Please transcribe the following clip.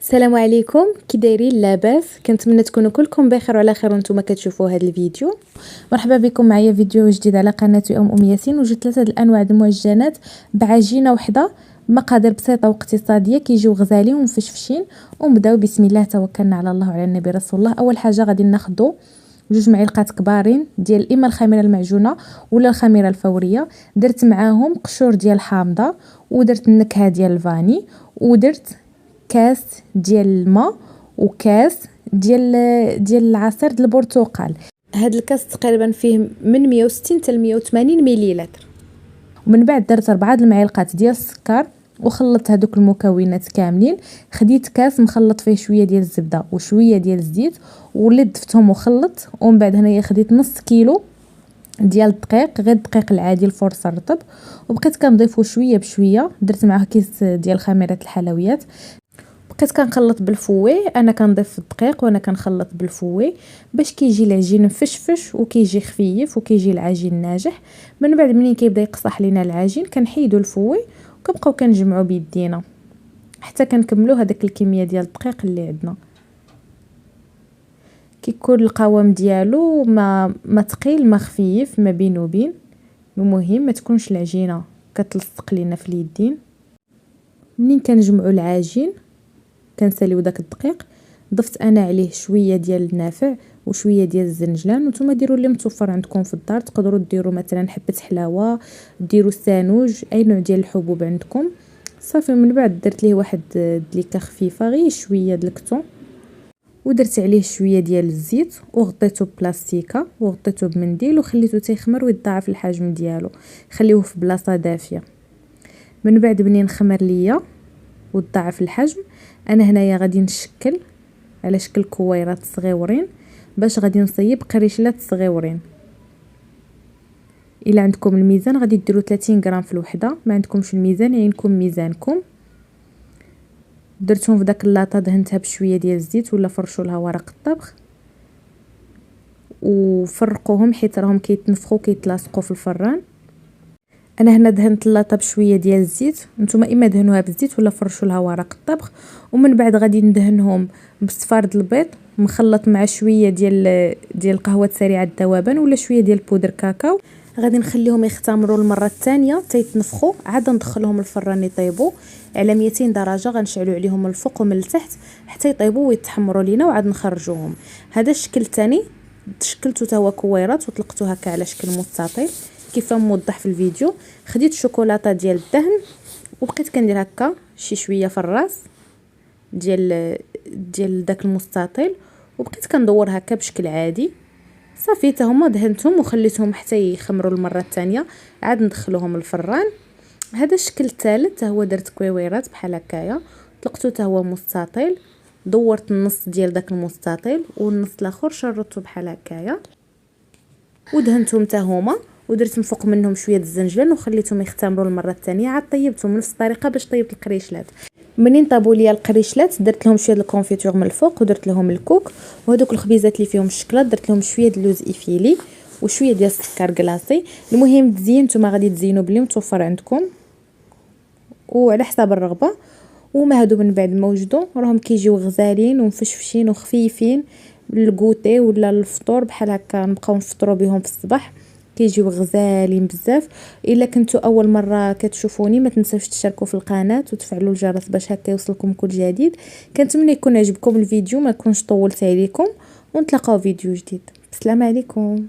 السلام عليكم، كي دايرين؟ لاباس؟ كنتمنى تكونوا كلكم بخير وعلى خير وانتم كتشوفوا هذا الفيديو. مرحبا بكم معايا فيديو جديد على قناه ام ياسين. وجدت 3 الانواع المعجنات بعجينه وحده، مقادير بسيطه واقتصاديه، كيجيو غزالين ومفشفشين. ونبداو بسم الله، توكلنا على الله وعلى النبي رسول الله. اول حاجه غادي ناخذوا 2 معالق كبارين ديال اما الخميره المعجونه ولا الخميره الفوريه. درت معاهم قشور ديال الحامضه، ودرت النكهه ديال الفاني، ودرت كاس ديال الماء وكاس ديال العصير ديال البرتقال. هاد الكاس تقريبا فيه من 160 حتى 180 مليلتر. ومن بعد درت 4 المعالق ديال السكر وخلطت هذوك المكونات كاملين. خديت كاس مخلط فيه شويه ديال الزبده وشويه ديال الزيت وليت ضفتهم وخلط. ومن بعد هنايا خديت نص كيلو ديال الدقيق، غير الدقيق العادي الفرصه الرطب، وبقيت كنضيفو شويه بشويه. درت معاه كيس ديال خميره الحلويات، بقيت كنخلط بالفوي. انا كنضيف الدقيق وانا كنخلط بالفوي باش كيجي العجين مفشفش وكيجي خفيف وكيجي العجين ناجح. من بعد منين كيبدا يقصح لينا العجين كنحيدو الفوي وكنبقاو كنجمعو بيدينا حتى كنكملو هذاك الكميه ديال الدقيق اللي عندنا. كيكون القوام ديالو ما ثقيل ما خفيف، ما بين وبين. المهم ما تكونش العجينه كتلصق لينا في اليدين. منين كنجمعوا العجين كنساليو داك الدقيق، ضفت انا عليه شويه ديال النافع وشويه ديال الزنجلان. وانتم ديروا اللي متوفر عندكم في الدار، تقدروا ديروا مثلا حبه حلاوه، ديروا السانوج، اي نوع ديال الحبوب عندكم. صافي من بعد درت ليه واحد دليكه خفيفه، غير شويه د الكتون، ودرت عليه شويه ديال الزيت وغطيته بلاستيكه وغطيته بمنديل وخليته تيخمر ويتضاعف الحجم ديالو. خليوه في بلاصه دافيه. من بعد منين خمر ليا وتضاعف الحجم، انا هنايا غادي نشكل على شكل كويرات صغيورين باش غادي نصيب قريشلات صغيورين. الا عندكم الميزان غادي ديروا 30 غرام في الوحده، ما عندكمش الميزان يعينكم ميزانكم. درتهم في داك اللاطه، دهنتها بشويه ديال الزيت ولا فرشوا لها ورق الطبخ وفرقوهم حيت راهم كيتنفخوا كيتلاصقوا في الفران. انا هنا دهنت اللاطه بشويه ديال الزيت، نتوما اما دهنوها بالزيت ولا فرشوا لها ورق الطبخ. ومن بعد غادي ندهنهم بصفار البيض مخلط مع شويه ديال قهوه سريعه الذوبان ولا شويه ديال بودر كاكاو. غادي نخليهم يختمروا المره الثانيه تيتنفخوا، عاد ندخلهم الفران يطيبوا على 200 درجه. غنشعلوا عليهم من الفوق ومن التحت حتى يطيبوا ويتحمروا لينا وعاد نخرجوهم. هذا الشكل الثاني تشكلته حتى هو كويرات وطلقته هكا على شكل مستطيل كيف موضح في الفيديو. خديت شوكولاته ديال الدهن وبقيت كندير هكا شي شويه في الراس ديال داك المستطيل وبقيت كندور هكا بشكل عادي. صافي حتى هما دهنتهم وخليتهم حتى يخمروا المره الثانيه، عاد ندخلوهم الفران. هذا الشكل الثالث هو درت كويويرات بحال هكايا، طلقته حتى هو مستطيل، دورت النص ديال داك المستطيل والنص الاخر شرطته بحال هكايا ودهنتهم حتى هما ودرت من فوق منهم شويه الزنجلان وخليتهم يختمروا المره الثانيه. عاد طيبتهم نفس الطريقه باش طيبت القريشلات. منين طابوا ليا القريشلات درت لهم شويه الكونفيتور من الفوق ودرت لهم الكوك، وهذوك الخبيزات اللي فيهم الشكلاط درت لهم شويه د اللوز ايفيلي وشويه ديال السكر كلاصي. المهم تزين نتوما غادي تزينوا باللي متوفر عندكم وعلى حساب الرغبه. وما هادو من بعد ما وجدوا راهم كيجيو غزالين ومفشفشين وخفيفين للكوتي ولا الفطور بحال هكا، نبقاو نفطروا بهم في الصباح، كيجيو غزالين بزاف. الا كنتو اول مره كتشوفوني ما تنساوش تشتركوا في القناه وتفعلوا الجرس باش هكا يوصلكم كل جديد. كنتمنى يكون عجبكم الفيديو، ما كنش طولت عليكم، ونتلاقاو فيديو جديد. السلام عليكم.